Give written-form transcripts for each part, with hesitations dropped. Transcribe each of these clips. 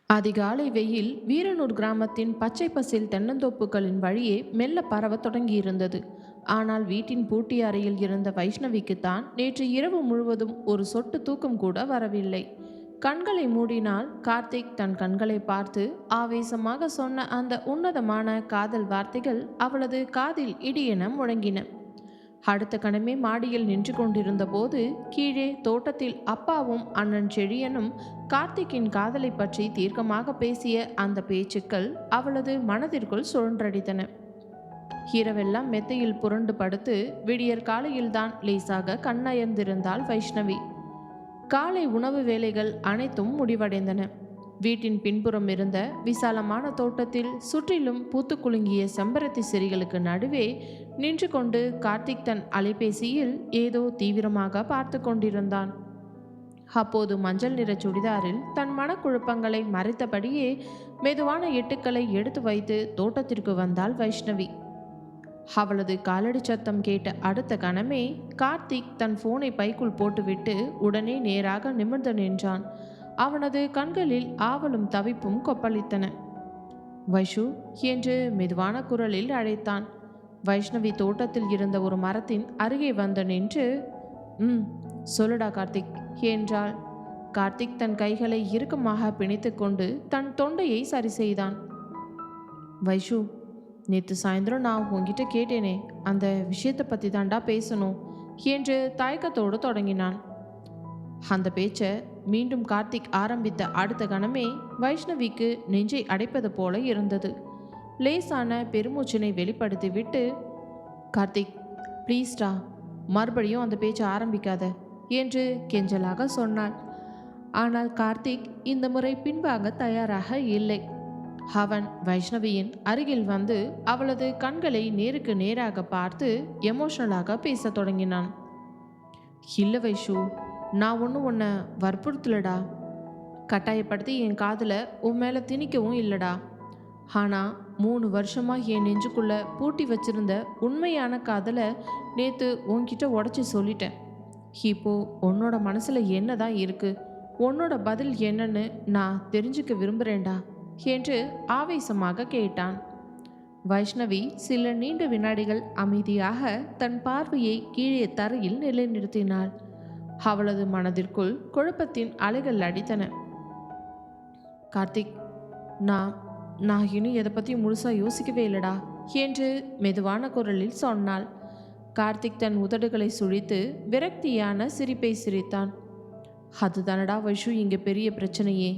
அதிகாலை வெயில் வீரனூர் கிராமத்தின் பச்சை பசேல் தென்னந்தோப்புகளின் வழியே மெல்ல பரவத் தொடங்கியிருந்தது. ஆனால் வீட்டின் பூட்டிய அறையில் இருந்த வைஷ்ணவிக்குத்தான் நேற்று இரவு முழுவதும் ஒரு சொட்டு தூக்கம் கூட வரவில்லை. கண்களை மூடினால் கார்த்திக் தன் கண்களை பார்த்து ஆவேசமாக சொன்ன அந்த உன்னதமான காதல் வார்த்தைகள் அவளது காதில் இடியென முழங்கின. அடுத்த கணமே மாடியில் நின்று கொண்டிருந்த போது கீழே தோட்டத்தில் அப்பாவும் அண்ணன் செழியனும் கார்த்திக்கின் காதலை பற்றி தீர்க்கமாக பேசிய அந்த பேச்சுக்கள் அவளது மனதிற்குள் சுழன்றடித்தன. இரவெல்லாம் மெத்தையில் புரண்டு படுத்து விடியற் காலையில்தான் லேசாக கண்ணயர்ந்திருந்தாள் வைஷ்ணவி. காலை உணவு வேலைகள் அனைத்தும் முடிவடைந்தன. வீட்டின் பின்புறம் இருந்த விசாலமான தோட்டத்தில் சுற்றிலும் பூத்து குலுங்கிய செம்பருத்தி செடிகளுக்கு நடுவே நின்று கொண்டு கார்த்திக் தன் அலைபேசியில் ஏதோ தீவிரமாக பார்த்து கொண்டிருந்தான். அப்போது மஞ்சள் நிற சுடிதாரில் தன் மனக்குழப்பங்களை மறைத்தபடியே மெதுவான எட்டுக்களை எடுத்து வைத்து தோட்டத்திற்கு வந்தாள் வைஷ்ணவி. அவளது காலடி சத்தம் கேட்ட அடுத்த கணமே கார்த்திக் தன் போனை பைக்குள் போட்டுவிட்டு உடனே நேராக நிமிர்ந்து நின்றான். அவனது கண்களில் ஆவலும் தவிப்பும் கொப்பளித்தன. வைஷு என்று மெதுவான குரலில் அழைத்தான். வைஷ்ணவி தோட்டத்தில் இருந்த ஒரு மரத்தின் அருகே வந்து நின்று சொல்லுடா கார்த்திக் என்றாள். கார்த்திக் தன் கைகளை இறுக்கமாக பிணைத்து கொண்டு தன் தொண்டையை சரி செய்தான். வைஷு, நேற்று சாயந்தரம் நான் உன்கிட்ட கேட்டேனே, அந்த விஷயத்தை பற்றி தாண்டா பேசணும் என்று தயக்கத்தோடு தொடங்கினான். அந்த பேச்சை மீண்டும் கார்த்திக் ஆரம்பித்த அடுத்த கணமே வைஷ்ணவிக்கு நெஞ்சை அடைப்பது போல இருந்தது. லேசான பெருமூச்சினை வெளிப்படுத்திவிட்டு, கார்த்திக் ப்ளீஸ்டா, மறுபடியும் அந்த பேச்சை ஆரம்பிக்காத என்று கெஞ்சலாக சொன்னாள். ஆனால் கார்த்திக் இந்த முறை பின்வாங்க தயாராக இல்லை. அவன் வைஷ்ணவியின் அருகில் வந்து அவளது கண்களை நேருக்கு நேராக பார்த்து எமோஷனலாக பேசத் தொடங்கினான். இல்லை வைஷு, நான் ஒன்றும் உன்னை வற்புறுத்தலடா, கட்டாயப்படுத்தி என் காதில் உன் மேலே திணிக்கவும் இல்லைடா. ஆனால் 3 வருஷமாக என் நெஞ்சுக்குள்ளே பூட்டி வச்சிருந்த உண்மையான காதலை நேற்று உன்கிட்ட உடச்சி சொல்லிட்டேன். இப்போது உன்னோட மனசில் என்ன தான் இருக்குது, உன்னோட பதில் என்னன்னு நான் தெரிஞ்சுக்க விரும்புகிறேன்டா என்று ஆவேசமாக கேட்டான். வைஷ்ணவி சில நீண்ட வினாடிகள் அமைதியாக தன் பார்வையை கீழே தரையில் நிலைநிறுத்தினாள். அவளது மனதிற்குள் குழப்பத்தின் அலைகள் அடித்தன. கார்த்திக், நான் இன்னும் எதை பற்றி முழுசாக யோசிக்கவே இல்லடா என்று மெதுவான குரலில் சொன்னாள். கார்த்திக் தன் உதடுகளை சுழித்து விரக்தியான சிரிப்பை சிரித்தான். அதுதானடா வைஷு இங்கே பெரிய பிரச்சனையே.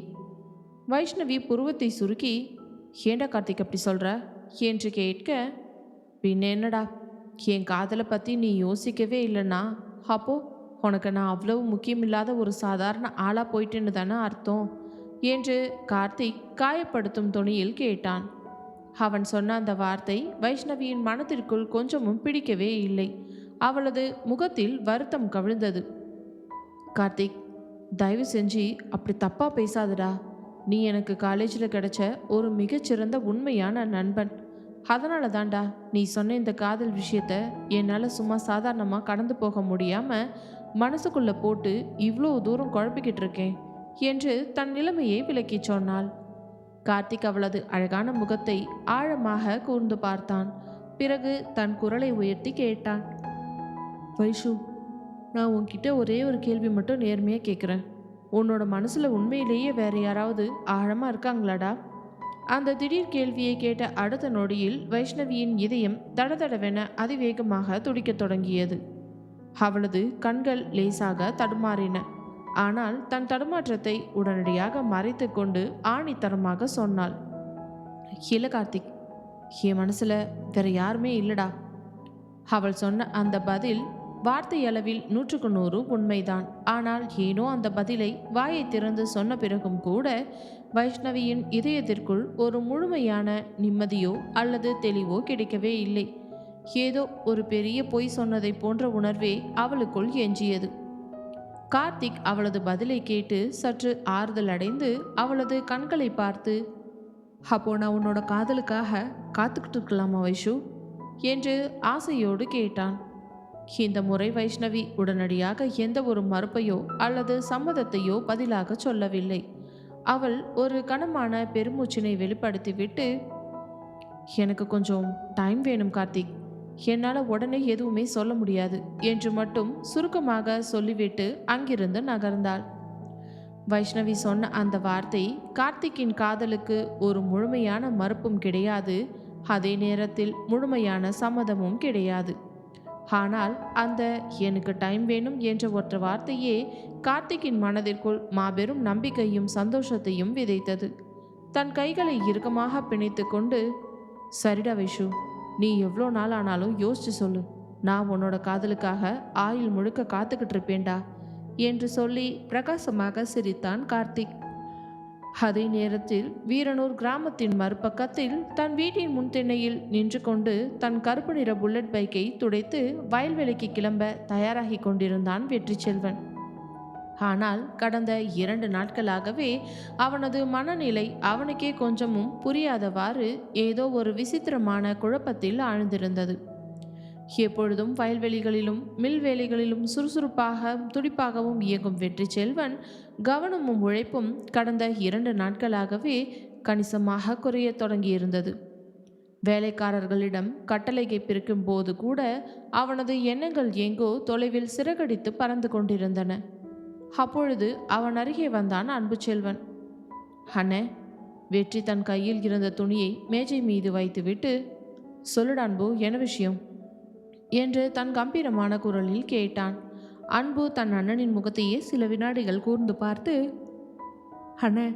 வைஷ்ணவி புருவத்தை சுருக்கி, ஏண்டா கார்த்திக் அப்படி சொல்கிற என்று கேட்க, பின்ன என்னடா, என் காதலை பற்றி நீ யோசிக்கவே இல்லைன்னா அப்போ உனக்கு நான் அவ்வளவு முக்கியமில்லாத ஒரு சாதாரண ஆளாக போயிட்டேன்னு தானே அர்த்தம் என்று கார்த்திக் காயப்படுத்தும் தொனியில் கேட்டான். அவன் சொன்ன அந்த வார்த்தை வைஷ்ணவியின் மனத்திற்குள் கொஞ்சமும் பிடிக்கவே இல்லை. அவளது முகத்தில் வருத்தம் கவிழ்ந்தது. கார்த்திக், தயவு செஞ்சு அப்படி தப்பாக பேசாதடா. நீ எனக்கு காலேஜில் கிடைச்ச ஒரு மிகச்சிறந்த உண்மையான நண்பன். அதனால தாண்டா நீ சொன்ன இந்த காதல் விஷயத்த என்னால் சும்மா சாதாரணமாக கடந்து போக முடியாமல் மனசுக்குள்ளே போட்டு இவ்வளோ தூரம் குழப்பிக்கிட்டு இருக்கேன் என்று தன் நிலைமையை விளக்கி சொன்னாள். கார்த்திக் அவளது அழகான முகத்தை ஆழமாக கூர்ந்து பார்த்தான். பிறகு தன் குரலை உயர்த்தி கேட்டான். வைஷு, நான் உன்கிட்ட ஒரே ஒரு கேள்வி மட்டும் நேர்மையாக கேட்குறேன். உன்னோட மனசில் உண்மையிலேயே வேற யாராவது ஆழமாக இருக்காங்களாடா? அந்த திடீர் கேள்வியை கேட்ட அடுத்த நொடியில் வைஷ்ணவியின் இதயம் தடதடவென அதிவேகமாக துடிக்கத் தொடங்கியது. அவளது கண்கள் லேசாக தடுமாறின. ஆனால் தன் தடுமாற்றத்தை உடனடியாக மறைத்து கொண்டு ஆணித்தரமாக சொன்னாள். இல்லை கார்த்திக், என் மனசில் வேற யாருமே இல்லடா. அவள் சொன்ன அந்த பதில் வார்த்தை அளவில் 100க்கு 100 உண்மைதான். ஆனால் ஏனோ அந்த பதிலை வாயை திறந்து சொன்ன பிறகும் கூட வைஷ்ணவியின் இதயத்திற்குள் ஒரு முழுமையான நிம்மதியோ அல்லது தெளிவோ கிடைக்கவே இல்லை. ஏதோ ஒரு பெரிய பொய் சொன்னதை போன்ற உணர்வே அவளுக்குள் எஞ்சியது. கார்த்திக் அவளது பதிலை கேட்டு சற்று ஆறுதல் அடைந்து அவளது கண்களை பார்த்து, அப்போ நான் உன்னோட காதலுக்காக காத்துக்கிட்டு இருக்கலாமா வைஷு என்று ஆசையோடு கேட்டான். இந்த முறை வைஷ்ணவி உடனடியாக எந்த ஒரு மறுப்பையோ அல்லது சம்மதத்தையோ பதிலாக சொல்லவில்லை. அவள் ஒரு கனமான பெருமூச்சினை வெளிப்படுத்திவிட்டு, எனக்கு கொஞ்சம் டைம் வேணும் கார்த்திக், என்னால் உடனே எதுவுமே சொல்ல முடியாது என்று மட்டும் சுருக்கமாக சொல்லிவிட்டு அங்கிருந்து நகர்ந்தாள். வைஷ்ணவி சொன்ன அந்த வார்த்தை கார்த்திக்கின் காதலுக்கு ஒரு முழுமையான மறுப்பும் கிடையாது, அதே நேரத்தில் முழுமையான சம்மதமும் கிடையாது. ஆனால் அந்த எனக்கு டைம் வேணும் என்ற ஒற்றை வார்த்தையே கார்த்திக்கின் மனதிற்குள் மாபெரும் நம்பிக்கையும் சந்தோஷத்தையும் விதைத்தது. தன் கைகளை இறுக்கமாக பிணைத்து கொண்டு, சரிடா வைஷு, நீ எவ்வளோ நாள் ஆனாலும் யோசிச்சு சொல்லு, நான் உன்னோட காதலுக்காக ஆயுள் முழுக்க காத்துக்கிட்டு இருப்பேன்டா என்று சொல்லி பிரகாசமாக சிரித்தான் கார்த்திக். அதே நேரத்தில் வீரனூர் கிராமத்தின் மறுபக்கத்தில் தன் வீட்டின் முன்திண்ணையில் நின்று கொண்டு தன் கருப்பு நிற புல்லட் பைக்கை துடைத்து வயல்வெளிக்கு கிளம்ப தயாராகி கொண்டிருந்தான் வெற்றி செல்வன். ஆனால் கடந்த 2 நாட்களாகவே அவனது மனநிலை அவனுக்கே கொஞ்சமும் புரியாதவாறு ஏதோ ஒரு விசித்திரமான குழப்பத்தில் ஆழ்ந்திருந்தது. எப்பொழுதும் வயல்வெளிகளிலும் மில் வேலைகளிலும் சுறுசுறுப்பாக துடிப்பாகவும் இயங்கும் வெற்றி செல்வன் கவனமும் உழைப்பும் கடந்த 2 நாட்களாகவே கணிசமாக குறைய தொடங்கியிருந்தது. வேலைக்காரர்களிடம் கட்டளையை பிரிக்கும் போது கூட அவனது எண்ணங்கள் எங்கோ தொலைவில் சிறகடித்து பறந்து கொண்டிருந்தன. அப்பொழுது அவன் அருகே வந்தான் அன்பு செல்வன். அண்ணே, வெற்றி தன் கையில் இருந்த துணியை மேஜை மீது வைத்துவிட்டு, சொல்லுடா அன்பு, என்ன விஷயம் என்று தன் கம்பீரமான குரலில் கேட்டான். அன்பு தன் அண்ணனின் முகத்தையே சில வினாடிகள் கூர்ந்து பார்த்து, அண்ணே,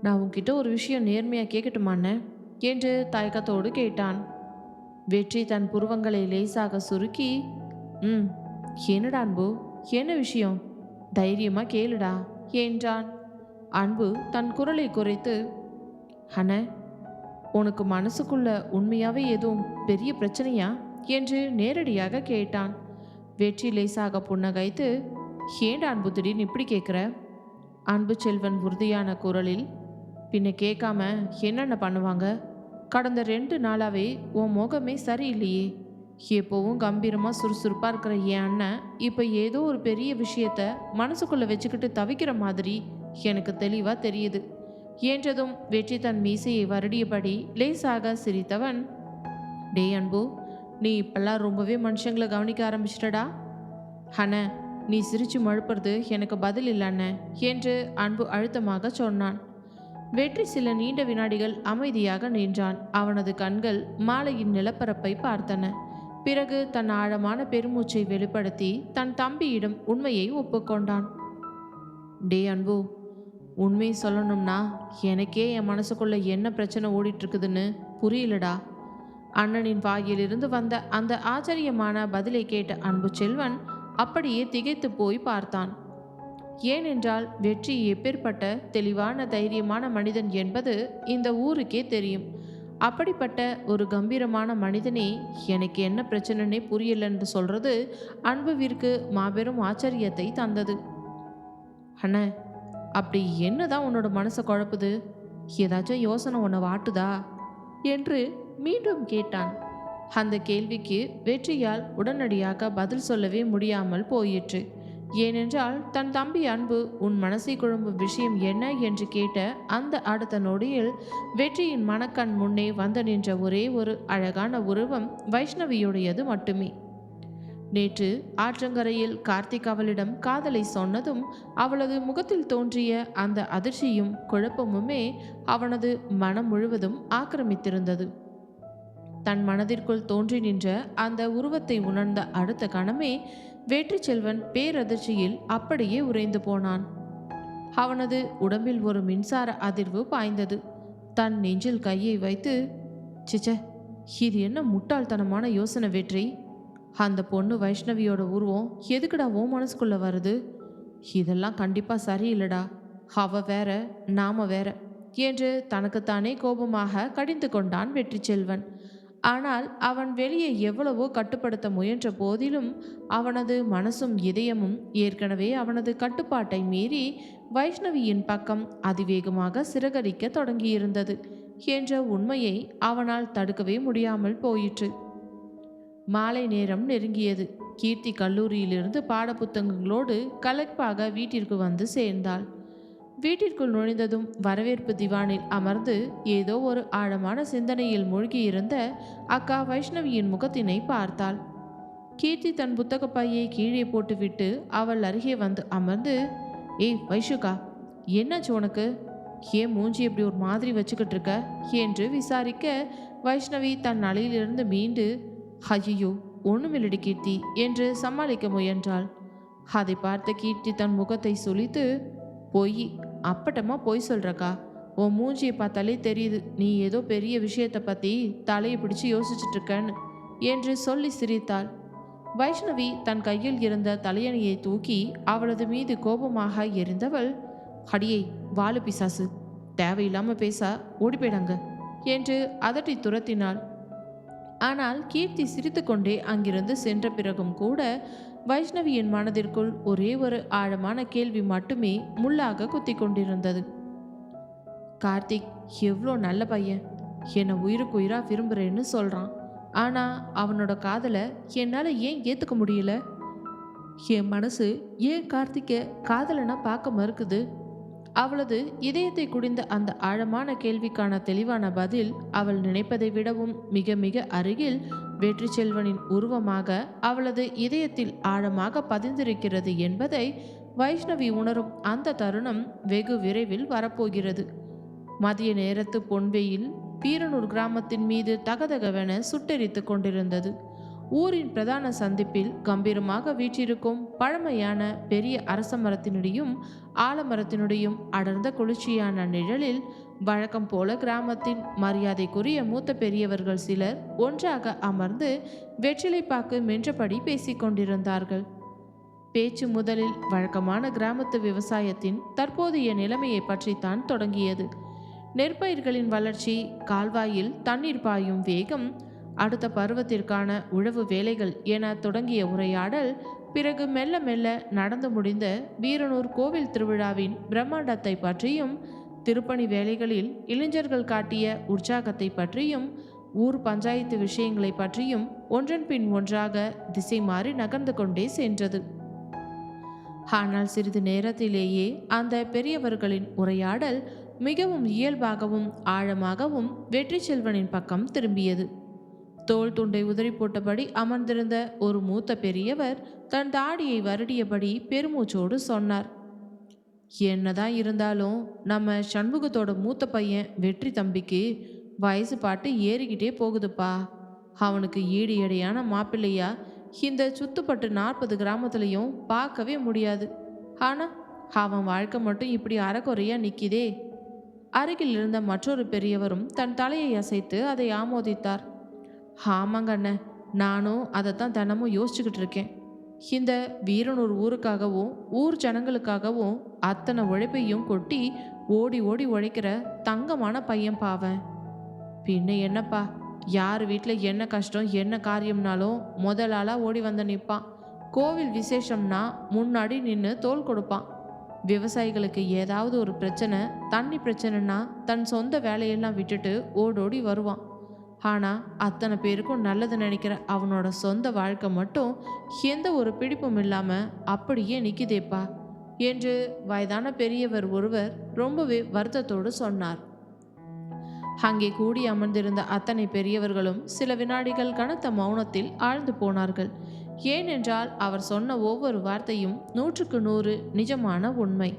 நான் உன்கிட்ட ஒரு விஷயம் நேர்மையாக கேட்கட்டுமா அண்ணே என்று தயக்கத்தோடு கேட்டான். வெற்றி தன் புருவங்களை லேசாக சுருக்கி, என்னடா அன்பு, என்ன விஷயம், தைரியமாக கேளுடா என்றான். அன்பு தன் குரலை குறைத்து, அண்ணே, உனக்கு மனசுக்குள்ள உண்மையாகவே எதுவும் பெரிய பிரச்சனையா என்று நேரடியாக கேட்டான். வெற்றி லேசாக புன்னகைத்து, ஏண்டா அன்பு திடீர்னு இப்படி கேட்குற? அன்பு செல்வன் உறுதியான குரலில், பின்ன கேட்காம என்னென்ன பண்ணுவாங்க? கடந்த 2 நாளாவே உன் முகமே சரியில்லையே. எப்போவும் கம்பீரமாக சுறுசுறுப்பாக இருக்கிற என் அண்ணன் இப்போ ஏதோ ஒரு பெரிய விஷயத்த மனசுக்குள்ளே வச்சுக்கிட்டு தவிக்கிற மாதிரி எனக்கு தெளிவாக தெரியுது என்றதும் வெற்றி தன் மீசையை வருடியபடி லேசாக சிரித்தவன், டே அன்பு, நீ இப்பெல்லாம் ரொம்பவே மனுஷங்களை கவனிக்க ஆரம்பிச்சிட்டடா. அண்ணே, நீ சிரிச்சு மழுப்புறது எனக்கு பதில் இல்லை அண்ணே என்று அன்பு அழுத்தமாக சொன்னான். வெற்றி சில நீண்ட வினாடிகள் அமைதியாக நின்றான். அவனது கண்கள் மாலையின் நிலப்பரப்பை பார்த்தன. பிறகு தன் ஆழமான பெருமூச்சை வெளிப்படுத்தி தன் தம்பியிடம் உண்மையை ஒப்புக்கொண்டான். டே அன்பு, உண்மையை சொல்லணும்னா எனக்கே என் மனசுக்குள்ள என்ன பிரச்சனை ஓடிட்டு இருக்குதுன்னு புரியலடா. அண்ணனின் வாயிலிருந்து வந்த அந்த ஆச்சரியமான பதிலை கேட்ட அன்பு செல்வன் அப்படியே திகைத்து போய் பார்த்தான். ஏனென்றால் வெற்றி எப்பேற்பட்ட தெளிவான தைரியமான மனிதன் என்பது இந்த ஊருக்கே தெரியும். அப்படிப்பட்ட ஒரு கம்பீரமான மனிதனே எனக்கு என்ன பிரச்சனைனே புரியலன்னு சொல்றது அன்புவிற்கு மாபெரும் ஆச்சரியத்தை தந்தது. அண்ணே, அப்படி என்னதான் உன்னோட மனசை குழப்புது? ஏதாச்சும் யோசனை உன்னை வாட்டுதா என்று மீண்டும் கேட்டான். அந்த கேள்விக்கு வெற்றியால் உடனடியாக பதில் சொல்லவே முடியாமல் போயிற்று. ஏனென்றால் தன் தம்பி அன்பு உன் மனசை குழம்பும் விஷயம் என்ன என்று கேட்ட அந்த அடுத்த நொடியில் வெற்றியின் மனக்கண் முன்னே வந்து நின்ற ஒரே ஒரு அழகான உருவம் வைஷ்ணவியுடையது மட்டுமே. நேற்று ஆற்றங்கரையில் கார்த்திக் அவளிடம் காதலை சொன்னதும் அவளது முகத்தில் தோன்றிய அந்த அதிர்ச்சியும் குழப்பமுமே அவனது மனம் முழுவதும் ஆக்கிரமித்திருந்தது. தன் மனதிற்குள் தோன்றி நின்ற அந்த உருவத்தை உணர்ந்த அடுத்த கணமே வெற்றி செல்வன் பேரதிர்ச்சியில் அப்படியே உறைந்து போனான். அவனது உடம்பில் ஒரு மின்சார அதிர்வு பாய்ந்தது. தன் நெஞ்சில் கையை வைத்து, சிச்ச, இது என்ன முட்டாள்தனமான யோசனை வெற்றி? அந்த பொண்ணு வைஷ்ணவியோட உருவம் எதுக்குடா ஓ மனசுக்குள்ள வருது? இதெல்லாம் கண்டிப்பா சரியில்லடா. அவ வேற, நாம வேற என்று தனக்குத்தானே கோபமாக கடிந்து கொண்டான் வெற்றி செல்வன். ஆனால் அவன் வெளியே எவ்வளவோ கட்டுப்படுத்த முயன்ற போதிலும் அவனது மனசும் இதயமும் ஏற்கனவே அவனது கட்டுப்பாட்டை மீறி வைஷ்ணவியின் பக்கம் அதிவேகமாக சிறகடிக்க தொடங்கியிருந்தது என்ற உண்மையை அவனால் தடுக்கவே முடியாமல் போயிற்று. மாலை நேரம் நெருங்கியது. கீர்த்தி கல்லூரியிலிருந்து பாடப்புத்தகங்களோடு களைப்பாக வீட்டிற்கு வந்து சேர்ந்தாள். வீட்டிற்குள் நுழைந்ததும் வரவேற்பு திவானில் அமர்ந்து ஏதோ ஒரு ஆழமான சிந்தனையில் மூழ்கியிருந்த அக்கா வைஷ்ணவியின் முகத்தினை பார்த்தாள். கீர்த்தி தன் புத்தக பையை கீழே போட்டுவிட்டு அவள் அருகே வந்து அமர்ந்து, ஏய் வைஷுகா, என்னாச்சு உனக்கு? ஏன் மூஞ்சி இப்படி ஒரு மாதிரி வச்சுக்கிட்டு இருக்க என்று விசாரிக்க, வைஷ்ணவி தன் அலையிலிருந்து மீண்டு, ஐயோ ஒண்ணுமில்லடி கீர்த்தி என்று சமாளிக்க முயன்றாள். அதை பார்த்த கீர்த்தி தன் முகத்தை சுளித்து, பொய், அப்பட்டமா பொய் சொல்றக்கா, உன் மூஞ்சியை பார்த்தாலே தெரியுது நீ ஏதோ பெரிய விஷயத்தை பற்றி தலையை பிடிச்சு யோசிச்சுட்டு இருக்கன்னு என்று சொல்லி சிரித்தாள். வைஷ்ணவி தன் கையில் இருந்த தலையணையை தூக்கி அவளது மீது கோபமாக எரிந்தவள், அடியை வாலு பிசாசு, தேவையில்லாம பேச ஓடிப்போயிடாங்க என்று அதட்டி துரத்தினாள். ஆனால் கீர்த்தி சிரித்துக்கொண்டே அங்கிருந்து சென்ற பிறகும் கூட வைஷ்ணவியின் மனதிற்குள் ஒரே ஒரு ஆழமான கேள்வி மட்டுமே முள்ளாக குத்தி கொண்டிருந்தது. கார்த்திக் எவ்வளோ நல்ல பையன், என்னை உயிருக்கு உயிரா விரும்புகிறேன்னு சொல்கிறான். ஆனால் அவனோட காதலை என்னால் ஏன் ஏற்றுக்க முடியல? என் மனசு ஏன் கார்த்திக்கை காதலனா பார்க்க மறுக்குது? அவளது இதயத்தை குடிந்த அந்த ஆழமான கேள்விக்கான தெளிவான பதில் அவள் நினைப்பதை விடவும் மிக மிக அருகில் வெற்றி செல்வனின் உருவமாக அவளது இதயத்தில் ஆழமாக பதிந்திருக்கிறது என்பதை வைஷ்ணவி உணரும் அந்த தருணம் வெகு விரைவில் வரப்போகிறது. மதிய நேரத்து பொன்வெயில் வீரனூர் கிராமத்தின் மீது தகதகவென சுட்டெரித்து கொண்டிருந்தது. ஊரின் பிரதான சந்திப்பில் கம்பீரமாக வீற்றிருக்கும் பழமையான பெரிய அரச மரத்தினுடையும் ஆலமரத்தினுடையும் அடர்ந்த குளிர்ச்சியான நிழலில் வழக்கம் போல கிராமத்தின் மரியாதைக்குரிய மூத்த பெரியவர்கள் சிலர் ஒன்றாக அமர்ந்து வெற்றிலைப்பாக்கு மென்றபடி பேசிக்கொண்டிருந்தார்கள். பேச்சு முதலில் வழக்கமான கிராமத்து விவசாயத்தின் தற்போதைய நிலைமையை பற்றித்தான் தொடங்கியது. நெற்பயிர்களின் வளர்ச்சி, கால்வாயில் தண்ணீர் பாயும் வேகம், அடுத்த பருவத்திற்கான உழவு வேலைகள் என தொடங்கிய உரையாடல் பிறகு மெல்ல மெல்ல நடந்து முடிந்த வீரனூர் கோவில் திருவிழாவின் பிரம்மாண்டத்தை பற்றியும், திருப்பணி வேலைகளில் இளைஞர்கள் காட்டிய உற்சாகத்தை பற்றியும், ஊர் பஞ்சாயத்து விஷயங்களை பற்றியும் ஒன்றன் பின் ஒன்றாக திசை மாறி நகர்ந்து கொண்டே சென்றது. ஆனால் சிறிது நேரத்திலேயே அந்த பெரியவர்களின் உரையாடல் மிகவும் இயல்பாகவும் ஆழமாகவும் வெற்றி செல்வனின் பக்கம் திரும்பியது. தோள் துண்டை உதறி போட்டபடி அமர்ந்திருந்த ஒரு மூத்த பெரியவர் தன் தாடியை வருடியபடி பெருமூச்சோடு சொன்னார், என்னதான் இருந்தாலும் நம்ம சண்முகத்தோட மூத்த பையன் வெற்றி தம்பிக்கு வயசு பாட்டு ஏறிக்கிட்டே போகுதுப்பா. அவனுக்கு ஈடு எடையான மாப்பிள்ளையா இந்த சுத்துப்பட்டு 40 கிராமத்துலையும் பார்க்கவே முடியாது. ஆனால் அவன் வாழ்க்கை மட்டும் இப்படி அறக்குறையா நிற்கிதே. அருகில் இருந்த மற்றொரு பெரியவரும் தன் தலையை அசைத்து அதை ஆமோதித்தார். ஆமாங்க அண்ணன், நானும் அதைத்தான் தினமும் யோசிச்சுக்கிட்டு இருக்கேன். இந்த வீரனூர் ஊருக்காகவும் ஊர் ஜனங்களுக்காகவும் அத்தனை உழைப்பையும் கொட்டி ஓடி ஓடி உழைக்கிற தங்கமான பையன் பாவன். பின்ன என்னப்பா, யார் வீட்டில் என்ன கஷ்டம் என்ன காரியம்னாலும் முதல் ஆளாக ஓடி வந்து நிற்பான். கோவில் விசேஷம்னா முன்னாடி நின்று தோள் கொடுப்பான். விவசாயிகளுக்கு ஏதாவது ஒரு பிரச்சனை, தண்ணி பிரச்சனைனா தன் சொந்த வேலையெல்லாம் விட்டுட்டு ஓடோடி வருவான். ஆனால் அத்தனை பேருக்கும் நல்லது நினைக்கிற அவனோட சொந்த வாழ்க்கை மட்டும் எந்த ஒரு பிடிப்பும் இல்லாமல் அப்படியே நிற்கிதேப்பா என்று வயதான பெரியவர் ஒருவர் ரொம்பவே வருத்தத்தோடு சொன்னார். அங்கே கூடி அமர்ந்திருந்த அத்தனை பெரியவர்களும் சில வினாடிகள் கனத்த மௌனத்தில் ஆழ்ந்து போனார்கள். ஏனென்றால் அவர் சொன்ன ஒவ்வொரு வார்த்தையும் 100க்கு 100 நிஜமான உண்மை.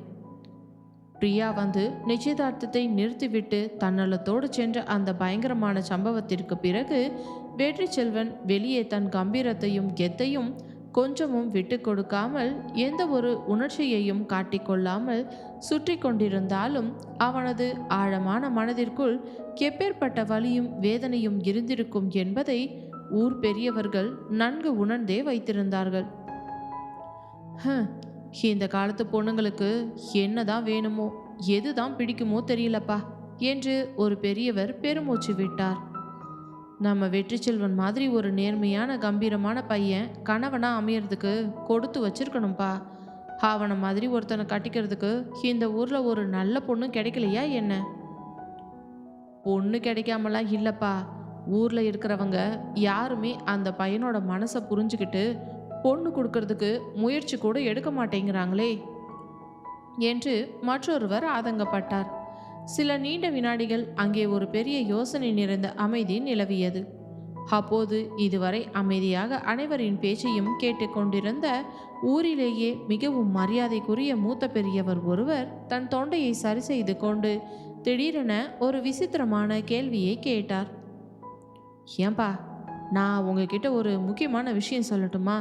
பிரியா வந்து நிச்சயதார்த்தத்தை நிறுத்திவிட்டு தன்னலத்தோடு சென்ற அந்த பயங்கரமான சம்பவத்திற்கு பிறகு வெற்றி செல்வன் வெளியே தன் கம்பீரத்தையும் கெத்தையும் கொஞ்சமும் விட்டு கொடுக்காமல் எந்த ஒரு உணர்ச்சியையும் காட்டிக்கொள்ளாமல் சுற்றி கொண்டிருந்தாலும் அவனது ஆழமான மனதிற்குள் எப்பேற்பட்ட வலியும் வேதனையும் இருந்திருக்கும் என்பதை ஊர் பெரியவர்கள் நன்கு உணர்ந்தே வைத்திருந்தார்கள். இந்த காலத்து பொண்ணுங்களுக்கு என்னதான் வேணுமோ எதுதான் பிடிக்குமோ தெரியலப்பா என்று ஒரு பெரியவர் பெருமூச்சு விட்டார். நம்ம வெற்றி செல்வன் மாதிரி ஒரு நேர்மையான கம்பீரமான பையன் கணவனா அமையறதுக்கு கொடுத்து வச்சிருக்கணும்ப்பா. அவனை மாதிரி ஒருத்தனை கட்டிக்கிறதுக்கு இந்த ஊர்ல ஒரு நல்ல பொண்ணு கிடைக்கலையா என்ன? பொண்ணு கிடைக்காமலாம் இல்லப்பா, ஊர்ல இருக்கிறவங்க யாருமே அந்த பையனோட மனசை புரிஞ்சுக்கிட்டு பொண்ணு கொடுக்கறதுக்கு முயற்சி கூட எடுக்க மாட்டேங்கிறாங்களே. என்று மற்றொருவர் ஆதங்கப்பட்டார். சில நீண்ட வினாடிகள் அங்கே ஒரு பெரிய யோசனை நிறைந்த அமைதி நிலவியது. அப்போது இதுவரை அமைதியாக அனைவரின் பேச்சையும் கேட்டுக்கொண்டிருந்த ஊரிலேயே மிகவும் மரியாதைக்குரிய மூத்த பெரியவர் ஒருவர் தன் தொண்டையை சரி செய்து கொண்டு திடீரென ஒரு விசித்திரமான கேள்வியை கேட்டார். ஏன்பா, நான் உங்ககிட்ட ஒரு முக்கியமான விஷயம் சொல்லட்டுமா?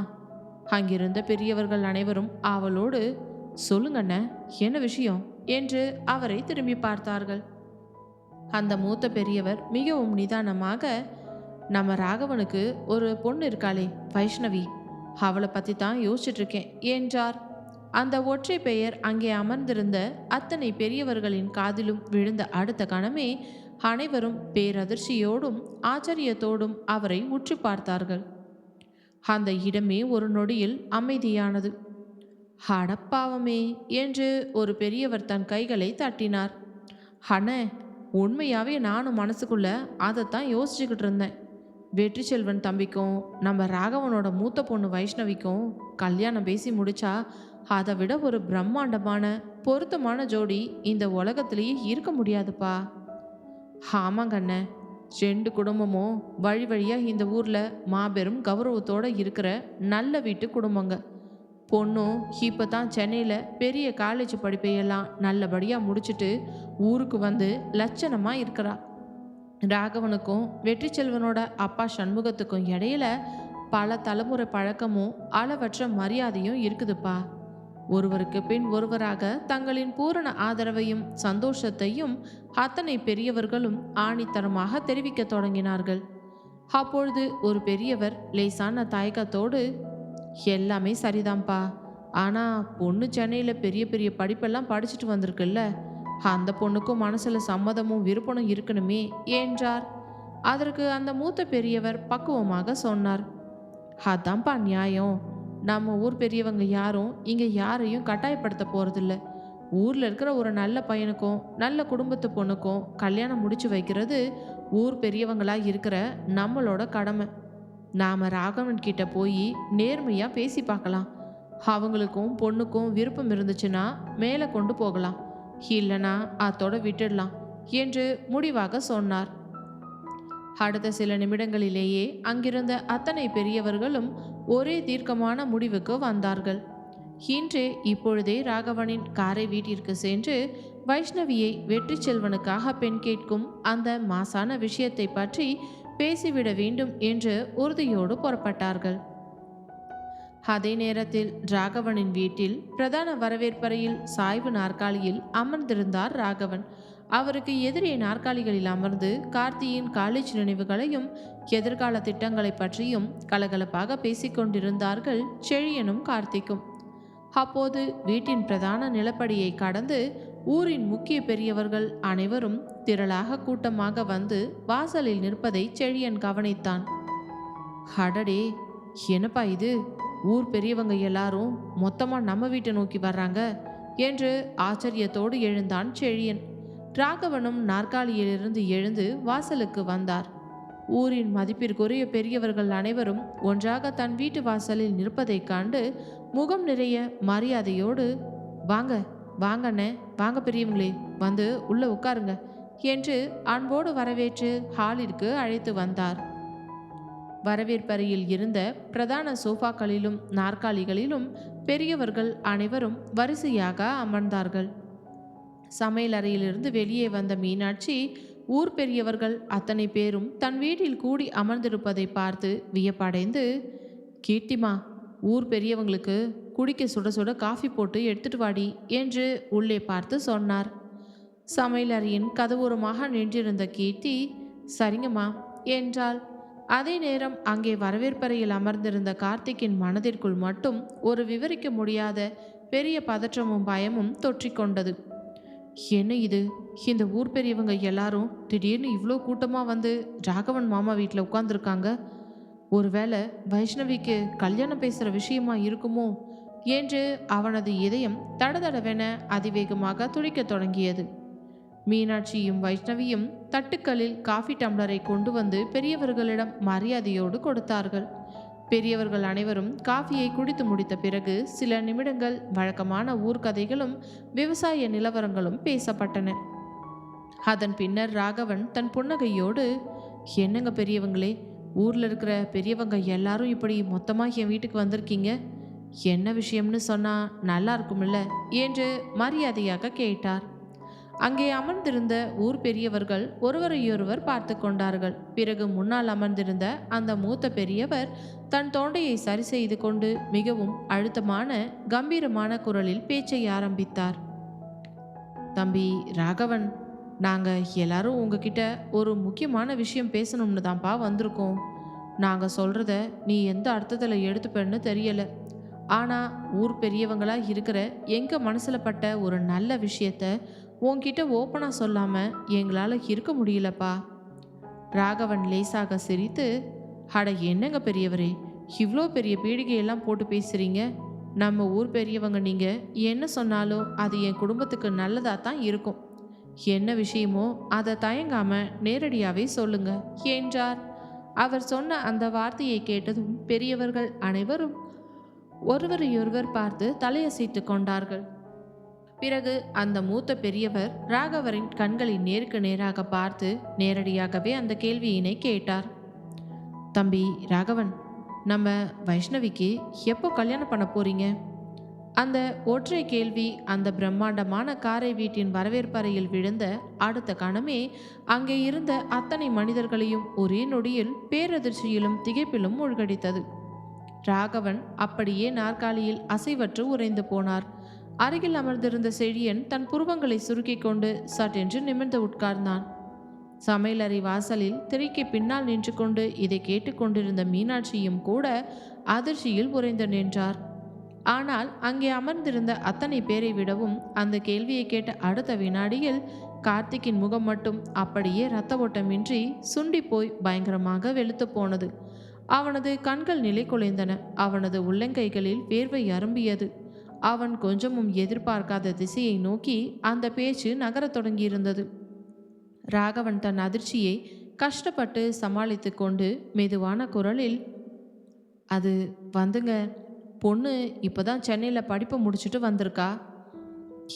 அங்கிருந்த பெரியவர்கள் அனைவரும் ஆவலோடு, சொல்லுங்கண்ண, என்ன விஷயம் என்று அவரை திரும்பி பார்த்தார்கள். அந்த மூத்த பெரியவர் மிகவும் நிதானமாக, நம்ம ராகவனுக்கு ஒரு பொண்ணு இருக்காளே, வைஷ்ணவி, அவளை பற்றி தான் யோசிச்சுட்டு இருக்கேன் என்றார். அந்த ஒற்றை பெயர் அங்கே அமர்ந்திருந்த அத்தனை பெரியவர்களின் காதிலும் விழுந்த அடுத்த கணமே அனைவரும் பேரதிர்ச்சியோடும் ஆச்சரியத்தோடும் அவரை உற்று பார்த்தார்கள். அந்த இடமே ஒரு நொடியில் அமைதியானது. அடப்பாவமே என்று ஒரு பெரியவர் தன் கைகளை தட்டினார். அண்ணே, உண்மையாகவே நானும் மனசுக்குள்ள அதைத்தான் யோசிச்சுக்கிட்டு இருந்தேன். வெற்றி செல்வன் தம்பிக்கும் நம்ம ராகவனோட மூத்த பொண்ணு வைஷ்ணவிக்கும் கல்யாணம் பேசி முடிச்சா அதை விட ஒரு பிரம்மாண்டமான பொருத்தமான ஜோடி இந்த உலகத்திலேயே இருக்க முடியாதுப்பா. ஆமாங்கண்ண, 2 குடும்பமும் வழி வழியாக இந்த ஊரில் மாபெரும் கௌரவத்தோடு இருக்கிற நல்ல வீட்டு குடும்பங்க. பொண்ணும் இப்போ தான் சென்னையில் பெரிய காலேஜ் படிப்பையெல்லாம் நல்லபடியாக முடிச்சுட்டு ஊருக்கு வந்து லட்சணமாக இருக்கிறா. ராகவனுக்கும் வெற்றி செல்வனோட அப்பா சண்முகத்துக்கும் இடையில பல தலைமுறை பழக்கமும் அளவற்ற மரியாதையும் இருக்குதுப்பா. ஒருவருக்கு பின் ஒருவராக தங்களின் பூரண ஆதரவையும் சந்தோஷத்தையும் அத்தனை பெரியவர்களும் ஆணித்தரமாக தெரிவிக்க தொடங்கினார்கள். அப்பொழுது ஒரு பெரியவர் லேசான தயக்கத்தோடு, எல்லாமே சரிதான்ப்பா, ஆனால் பொண்ணு சென்னையில் பெரிய பெரிய படிப்பெல்லாம் படிச்சுட்டு வந்திருக்குல்ல, அந்த பொண்ணுக்கும் மனசில் சம்மதமும் விருப்பமும் இருக்கணுமே என்றார். அதற்கு அந்த மூத்த பெரியவர் பக்குவமாக சொன்னார், அதான்ப்பா நியாயம். நம்ம ஊர் பெரியவங்க யாரும் இங்கே யாரையும் கட்டாயப்படுத்த போகிறதில்ல. ஊரில் இருக்கிற ஒரு நல்ல பையனுக்கும் நல்ல குடும்பத்து பொண்ணுக்கும் கல்யாணம் முடிச்சு வைக்கிறது ஊர் பெரியவங்களாக இருக்கிற நம்மளோட கடமை. நாம் ராகவன் கிட்ட போய் நேர்மையாக பேசி பார்க்கலாம். அவங்களுக்கும் பொண்ணுக்கும் விருப்பம் இருந்துச்சுன்னா மேலே கொண்டு போகலாம், இல்லைனா அதோட விட்டுடலாம் என்று முடிவாக சொன்னார். அடுத்த சில நிமிடங்களிலேயே அங்கிருந்த அத்தனை பெரியவர்களும் ஒரே தீர்க்கமான முடிவுக்கு வந்தார்கள். இன்றே இப்பொழுதே ராகவனின் காரை வீட்டிற்கு சென்று வைஷ்ணவியை வெற்றி செல்வனுக்காக பெண் கேட்கும் அந்த மாசான விஷயத்தை பற்றி பேசிவிட வேண்டும் என்று உறுதியோடு புறப்பட்டார்கள். அதே நேரத்தில் ராகவனின் வீட்டில் பிரதான வரவேற்பறையில் சாய்வு நாற்காலியில் அமர்ந்திருந்தார் ராகவன். அவருக்கு எதிரே நாற்காலிகளில் அமர்ந்து கார்த்தியின் காலேஜ் நினைவுகளையும் எதிர்கால திட்டங்களை பற்றியும் கலகலப்பாக பேசிக்கொண்டிருந்தார்கள் செழியனும் கார்த்திக்கும். அப்போது வீட்டின் பிரதான நிலப்படியை கடந்து ஊரின் முக்கிய பெரியவர்கள் அனைவரும் திரளாக கூட்டமாக வந்து வாசலில் நிற்பதை செழியன் கவனித்தான். அடடே, என்னப்பா இது, ஊர் பெரியவங்க எல்லாரும் மொத்தமாக நம்ம வீட்டை நோக்கி வர்றாங்க என்று ஆச்சரியத்தோடு எழுந்தான் செழியன். ராகவனும் நாற்காலியிலிருந்து எழுந்து வாசலுக்கு வந்தார். ஊரின் மதிப்பிற்குரிய பெரியவர்கள் அனைவரும் ஒன்றாக தன் வீட்டு வாசலில் நிற்பதைக் கண்டு முகம் நிறைய மரியாதையோடு, வாங்க வாங்கண்ணே, வாங்க பெரியவங்களே, வந்து உள்ள உட்காருங்க என்று அன்போடு வரவேற்று ஹாலிற்கு அழைத்து வந்தார். வரவேற்பறையில் இருந்த பிரதான சோஃபாக்களிலும் நாற்காலிகளிலும் பெரியவர்கள் அனைவரும் வரிசையாக அமர்ந்தார்கள். சமையலறையிலிருந்து வெளியே வந்த மீனாட்சி ஊர் பெரியவர்கள் அத்தனை பேரும் தன் வீட்டில் கூடி அமர்ந்திருப்பதை பார்த்து வியப்படைந்து, கீர்த்திமா, ஊர் பெரியவங்களுக்கு குடிக்க சுட சுட காஃபி போட்டு எடுத்துட்டு வாடி என்று உள்ளே பார்த்து சொன்னார். சமையலறையின் கதவோரமாக நின்றிருந்த கீர்த்தி, சரிங்கம்மா என்றாள். அதே நேரம் அங்கே வரவேற்பறையில் அமர்ந்திருந்த கார்த்திக்கின் மனதிற்குள் மட்டும் ஒரு விவரிக்க முடியாத பெரிய பதற்றமும் பயமும் தொற்றிக்கொண்டது. என்ன இது, இந்த ஊர் பெரியவங்க எல்லாரும் திடீர்னு இவ்வளோ கூட்டமாக வந்து ராகவன் மாமா வீட்டில் உட்கார்ந்துருக்காங்க. ஒருவேளை வைஷ்ணவிக்கு கல்யாணம் பேசுகிற விஷயமா இருக்குமோ என்று அவனது இதயம் தடதடவென அதிவேகமாக துடிக்க தொடங்கியது. மீனாட்சியும் வைஷ்ணவியும் தட்டுக்களில் காஃபி டம்ளரை கொண்டு வந்து பெரியவர்களிடம் மரியாதையோடு கொடுத்தார்கள். பெரியவர்கள் அனைவரும் காஃபியை குடித்து முடித்த பிறகு சில நிமிடங்கள் வழக்கமான ஊர்க்கதைகளும் விவசாய நிலவரங்களும் பேசப்பட்டன. அதன் பின்னர் ராகவன் தன் புன்னகையோடு, என்னங்க பெரியவங்களே, ஊரில் இருக்கிற பெரியவங்க எல்லாரும் இப்படி மொத்தமாக என் வீட்டுக்கு வந்திருக்கீங்க, என்ன விஷயம்னு சொன்னால் நல்லா இருக்குமில்ல என்று மரியாதையாக கேட்டார். அங்கே அமர்ந்திருந்த ஊர் பெரியவர்கள் ஒருவரையொருவர் பார்த்து கொண்டார்கள். பிறகு முன்னால் அமர்ந்திருந்த அந்த மூத்த பெரியவர் தன் தொண்டையை சரி செய்து கொண்டு மிகவும் அழுத்தமான கம்பீரமான குரலில் பேச்சை ஆரம்பித்தார். தம்பி ராகவன், நாங்கள் எல்லாரும் உங்ககிட்ட ஒரு முக்கியமான விஷயம் பேசணும்னு தான்ப்பா வந்திருக்கோம். நாங்கள் சொல்கிறத நீ எந்த அர்த்தத்தில் எடுத்துப்பேன்னு தெரியலை. ஆனால் ஊர் பெரியவங்களா இருக்கிற எங்கள் மனசில் பட்ட ஒரு நல்ல விஷயத்த உன்கிட்ட ஓப்பனாக சொல்லாமல் எங்களால் இருக்க முடியலப்பா. ராகவன் லேசாக சிரித்து, அட என்னங்க பெரியவரே, இவ்வளோ பெரிய பீடிகையெல்லாம் போட்டு பேசுகிறீங்க. நம்ம ஊர் பெரியவங்க நீங்கள் என்ன சொன்னாலும் அது என் குடும்பத்துக்கு நல்லதாக தான் இருக்கும். என்ன விஷயமோ அதை தயங்காமல் நேரடியாகவே சொல்லுங்க என்றார். அவர் சொன்ன அந்த வார்த்தையை கேட்டதும் பெரியவர்கள் அனைவரும் ஒருவரையொருவர் பார்த்து தலையசைத்து கொண்டார்கள். பிறகு அந்த மூத்த பெரியவர் ராகவரின் கண்களை நேருக்கு நேராக பார்த்து நேரடியாகவே அந்த கேள்வியினை கேட்டார். தம்பி ராகவன், நம்ம வைஷ்ணவிக்கு எப்போ கல்யாணம் பண்ண போறீங்க? அந்த ஒற்றை கேள்வி அந்த பிரம்மாண்டமான காரை வீட்டின் வரவேற்பறையில் விழுந்த அடுத்த கணமே அங்கே இருந்த அத்தனை மனிதர்களையும் ஒரே நொடியில் பேரதிர்ச்சியிலும் திகைப்பிலும் மூழ்கடித்தது. ராகவன் அப்படியே நாற்காலியில் அசைவற்று உறைந்து போனார். அருகில் அமர்ந்திருந்த செழியன் தன் புருவங்களை சுருக்கி கொண்டு சட்டென்று நிமிர்ந்து உட்கார்ந்தான். சமையலறை வாசலில் திரைக்கு பின்னால் நின்று கொண்டு இதை கேட்டுக்கொண்டிருந்த மீனாட்சியும் கூட அதிர்ச்சியில் உறைந்து நின்றார். ஆனால் அங்கே அமர்ந்திருந்த அத்தனை பேரை விடவும் அந்த கேள்வியை கேட்ட அடுத்த வினாடியில் கார்த்திக்கின் முகம் மட்டும் அப்படியே இரத்த ஓட்டமின்றி சுண்டி போய் பயங்கரமாக வெளுத்து போனது. அவனது கண்கள் நிலை குலைந்தன. அவனது உள்ளங்கைகளில் வேர்வை அரும்பியது. அவன் கொஞ்சமும் எதிர்பார்க்காத திசையை நோக்கி அந்த பேச்சு நகரத் தொடங்கியிருந்தது. ராகவன் தன் அதிர்ச்சியை கஷ்டப்பட்டு சமாளித்து கொண்டு மெதுவான குரலில், அது வந்துங்க, பொண்ணு இப்போதான் சென்னையில் படிப்பை முடிச்சுட்டு வந்திருக்கா.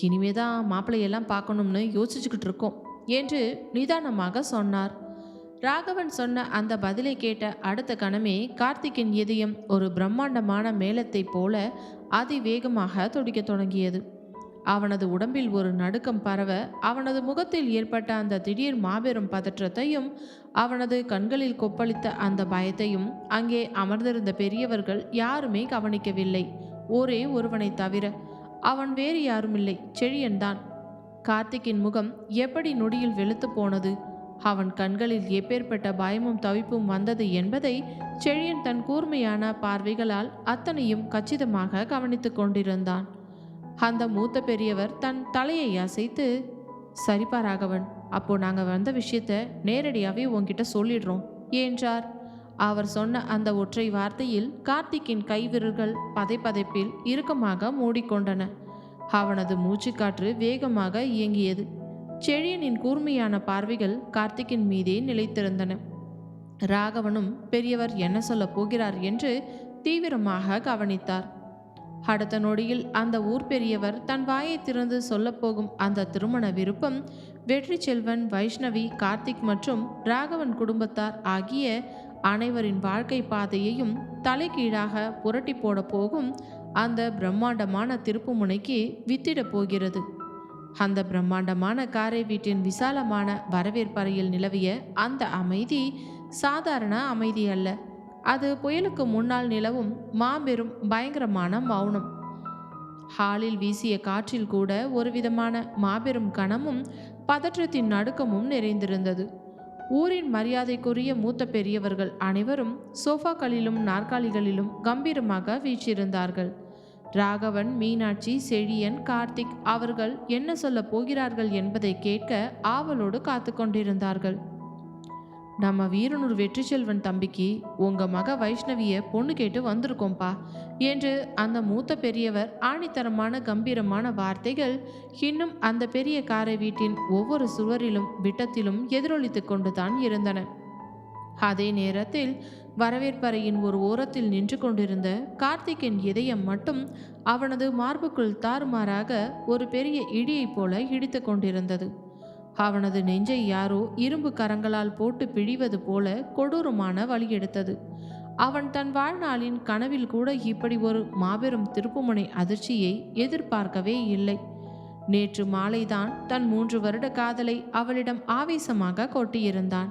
இனிமே தான் மாப்பிள்ளையெல்லாம் பார்க்கணும்னு யோசிச்சுக்கிட்டு இருக்கோம் என்று நிதானமாக சொன்னார். ராகவன் சொன்ன அந்த பதிலை கேட்ட அடுத்த கணமே கார்த்திக்கின் இதயம் ஒரு பிரம்மாண்டமான மேளத்தை போல அதிவேகமாக துடிக்கத் தொடங்கியது. அவனது உடம்பில் ஒரு நடுக்கம் பரவ அவனது முகத்தில் ஏற்பட்ட அந்த திடீர் மாபெரும் பதற்றத்தையும் அவனது கண்களில் கொப்பளித்த அந்த பயத்தையும் அங்கே அமர்ந்திருந்த பெரியவர்கள் யாருமே கவனிக்கவில்லை. ஒரே ஒருவனை தவிர. அவன் வேறு யாருமில்லை, செழியன்தான். கார்த்திக்கின் முகம் எப்படி நொடியில் வெளுத்து போனது! அவன் கண்களில் எப்பேற்பட்ட பயமும் தவிப்பும் வந்தது என்பதை செழியன் தன் கூர்மையான பார்வைகளால் அத்தனையும் கச்சிதமாக கவனித்து கொண்டிருந்தான். அந்த மூத்த பெரியவர் தன் தலையை அசைத்து, சரிப்பா ராகவன், அப்போ நாங்கள் வந்த விஷயத்த நேரடியாகவே உன்கிட்ட சொல்லிடுறோம் என்றார். அவர் சொன்ன அந்த ஒற்றை வார்த்தையில் கார்த்திக்கின் கைவிரல்கள் பதைப்பதைப்பில் இறுக்கமாக மூடிக்கொண்டன. அவனது மூச்சுக்காற்று வேகமாக இயங்கியது. செழியனின் கூர்மையான பார்வைகள் கார்த்திக்கின் மீதே நிலைத்திருந்தன. ராகவனும் பெரியவர் என்ன சொல்ல போகிறார் என்று தீவிரமாக கவனித்தார். அடுத்த நொடியில் அந்த ஊர் பெரியவர் தன் வாயை திறந்து சொல்லப்போகும் அந்த திருமண விருப்பம் வெற்றி செல்வன், வைஷ்ணவி, கார்த்திக் மற்றும் ராகவன் குடும்பத்தார் ஆகிய அனைவரின் வாழ்க்கை பாதையையும் தலைகீழாக புரட்டி போட போகும் அந்த பிரம்மாண்டமான திருப்புமுனைக்கு வித்திடப் போகிறது. அந்த பிரம்மாண்டமான காரை வீட்டின் விசாலமான வரவேற்பறையில் நிலவிய அந்த அமைதி சாதாரண அமைதி அல்ல. அது புயலுக்கு முன்னால் நிலவும் மாபெரும் பயங்கரமான மௌனம். ஹாலில் வீசிய காற்றில் கூட ஒரு விதமான மாபெரும் கனமும் பதற்றத்தின் நடுக்கமும் நிறைந்திருந்தது. ஊரின் மரியாதைக்குரிய மூத்த பெரியவர்கள் அனைவரும் சோஃபாக்களிலும் நாற்காலிகளிலும் கம்பீரமாக வீற்றிருந்தார்கள். ராகவன், மீனாட்சி, செழியன், கார்த்திக் அவர்கள் என்ன சொல்ல போகிறார்கள் என்பதை கேட்க ஆவலோடு காத்து கொண்டிருந்தார்கள். நம்ம வீரனூர் வெற்றி செல்வன் தம்பிக்கு உங்க மக வைஷ்ணவிய பொண்ணு கேட்டு வந்திருக்கோம்பா என்று அந்த மூத்த பெரியவர் ஆணித்தரமான கம்பீரமான வார்த்தைகள் இன்னும் அந்த பெரிய காரை வீட்டின் ஒவ்வொரு சுவரிலும் விட்டத்திலும் எதிரொலித்து கொண்டுதான் இருந்தன. அதே நேரத்தில் வரவேற்பறையின் ஒரு ஓரத்தில் நின்று கொண்டிருந்த கார்த்திக்கின் இதயம் மட்டும் அவனது மார்புக்குள் தாறுமாறாக ஒரு பெரிய இடியைப் போல இடித்து கொண்டிருந்தது. அவனது நெஞ்சை யாரோ இரும்பு கரங்களால் போட்டு பிழிவது போல கொடூரமான வலி எடுத்தது. அவன் தன் வாழ்நாளின் கனவில் கூட இப்படி ஒரு மாபெரும் திருப்புமுனை அதிர்ச்சியை எதிர்பார்க்கவே இல்லை. நேற்று மாலைதான் தன் 3 வருட காதலை அவளிடம் ஆவேசமாக கொட்டியிருந்தான்.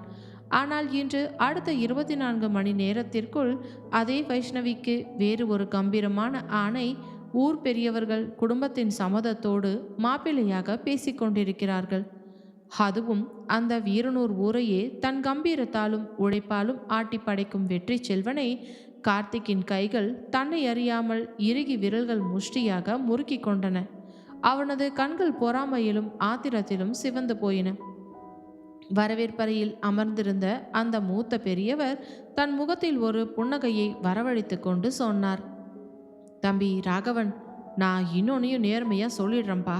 ஆனால் இன்று அடுத்த 24 மணி நேரத்திற்குள் அதே வைஷ்ணவிக்கு வேறு ஒரு கம்பீரமான ஆணை ஊர் பெரியவர்கள் குடும்பத்தின் சம்மதத்தோடு மாப்பிள்ளையாக பேசிக்கொண்டிருக்கிறார்கள். அதுவும் அந்த வீரனூர் ஊரையே தன் கம்பீரத்தாலும் உழைப்பாலும் ஆட்டி படைக்கும் வெற்றி செல்வனை கார்த்திக்கின் கைகள் தன்னை அறியாமல் இறுகி விரல்கள் முஷ்டியாக முறுக்கி கொண்டன. அவனது கண்கள் பொறாமையிலும் ஆத்திரத்திலும் சிவந்து போயின. வரவேற்பறையில் அமர்ந்திருந்த அந்த மூத்த பெரியவர் தன் முகத்தில் ஒரு புன்னகையை வரவழைத்து கொண்டு சொன்னார். தம்பி ராகவன், நான் இன்னொன்னையும் நேர்மையாக சொல்லிடுறேன்ப்பா.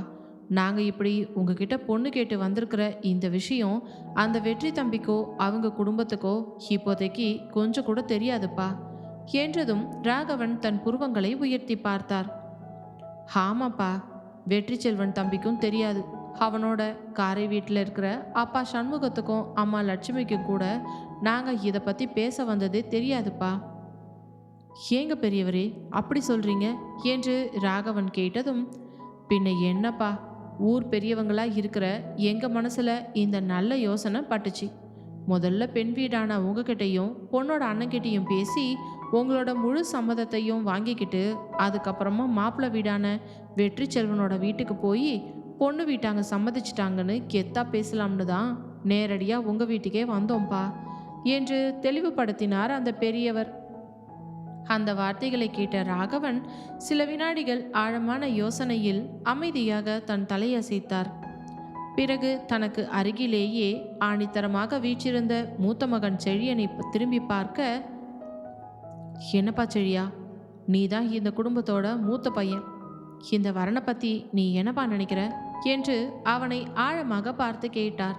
நாங்கள் இப்படி உங்ககிட்ட பொண்ணு கேட்டு வந்திருக்கிற இந்த விஷயம் அந்த வெற்றி தம்பிக்கோ அவங்க குடும்பத்துக்கோ இப்போதைக்கு கொஞ்சம் கூட தெரியாதுப்பா என்றதும் ராகவன் தன் புருவங்களை உயர்த்தி பார்த்தார். ஆமாப்பா, வெற்றி செல்வன் தம்பிக்கும் தெரியாது. அவனோட காரை வீட்டில் இருக்கிற அப்பா சண்முகத்துக்கும் அம்மா லட்சுமிக்கும் கூட நாங்கள் இதை பற்றி பேச வந்ததே தெரியாதுப்பா. ஏங்க பெரியவரே அப்படி சொல்கிறீங்க என்று ராகவன் கேட்டதும், பின்ன என்னப்பா, ஊர் பெரியவங்களா இருக்கிற எங்கள் மனசில் இந்த நல்ல யோசனை பட்டுச்சு. முதல்ல பெண் வீடான உங்ககிட்டையும் பொண்ணோட அண்ணன்கிட்டையும் பேசி உங்களோட முழு சம்மதத்தையும் வாங்கிக்கிட்டு அதுக்கப்புறமா மாப்பிள்ளை வீடான வெற்றி செல்வனோட வீட்டுக்கு போய் பொண்ணு வீட்டாங்க சம்மதிச்சிட்டாங்கன்னு கெத்தா பேசலாம்னு தான் நேரடியாக உங்கள் வீட்டுக்கே வந்தோம்ப்பா என்று தெளிவுபடுத்தினார் அந்த பெரியவர். அந்த வார்த்தைகளை கேட்ட ராகவன் சில வினாடிகள் ஆழமான யோசனையில் அமைதியாக தன் தலையசைத்தார். பிறகு தனக்கு அருகிலேயே ஆணித்தரமாக வீற்றிருந்த மூத்த மகன் செழியனை திரும்பி பார்க்க, என்னப்பா செழியா, நீ தான் இந்த குடும்பத்தோட மூத்த பையன். இந்த வரனை பற்றி நீ என்னப்பா நினைக்கிற என்று அவனை ஆழமாக பார்த்து கேட்டார்.